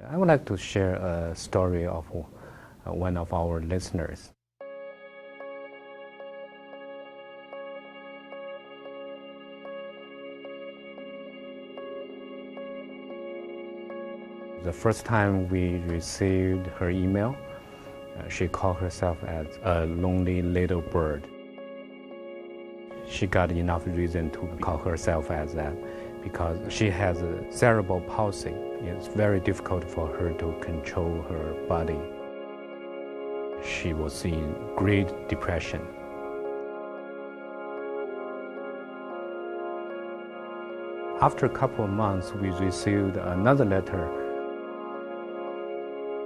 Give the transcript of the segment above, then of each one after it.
I would like to share a story of one of our listeners. The first time we received her email, she called herself as a lonely little bird. She got enough reason to call herself as that because she has a cerebral palsy. It's very difficult for her to control her body. She was in great depression. After a couple of months, we received another letter.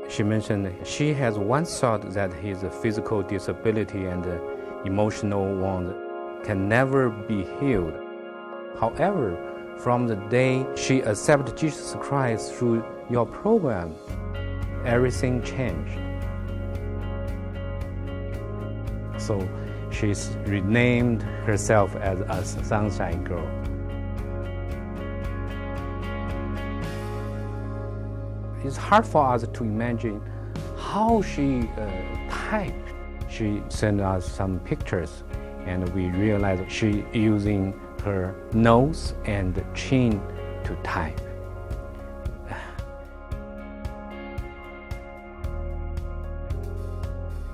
She mentioned she has once thought that his physical disability and emotional wound can never be healed. However, from the day she accepted Jesus Christ through your program, everything changed. So she's renamed herself as a sunshine girl. It's hard for us to imagine how she typed. She sent us some pictures, and we realized she using her nose and chin to type.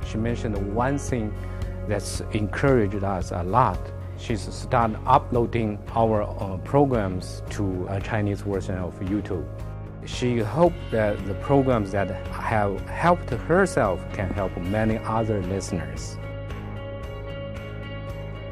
She mentioned one thing that's encouraged us a lot. She's started uploading our programs to a Chinese version of YouTube. She hoped that the programs that have helped herself can help many other listeners.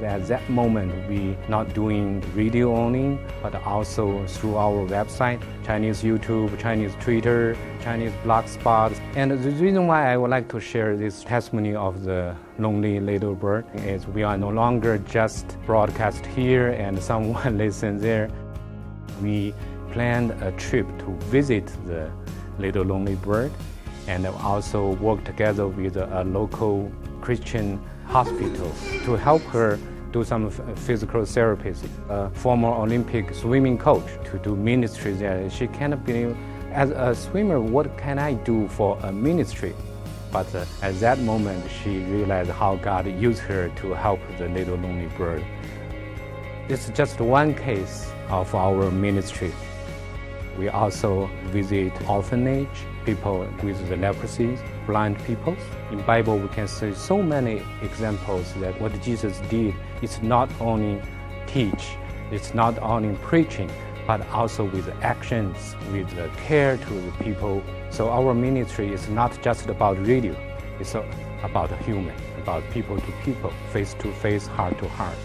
At that moment, we not doing video only, but also through our website, Chinese YouTube, Chinese Twitter, Chinese Blogspot. And the reason why I would like to share this testimony of the lonely little bird is we are no longer just broadcast here and someone listens there. We planned a trip to visit the little lonely bird and also work together with a local Christian hospital to help her do some physical therapy. A former Olympic swimming coach to do ministry there. She cannot believe, as a swimmer, what can I do for a ministry? But at that moment, she realized how God used her to help the little lonely bird. It's just one case of our ministry. We also visit orphanage, people with the leprosy, blind people. In Bible, we can see so many examples that what Jesus did is not only teach, it's not only preaching, but also with actions, with the care to the people. So our ministry is not just about radio, it's about human, about people to people, face to face, heart to heart.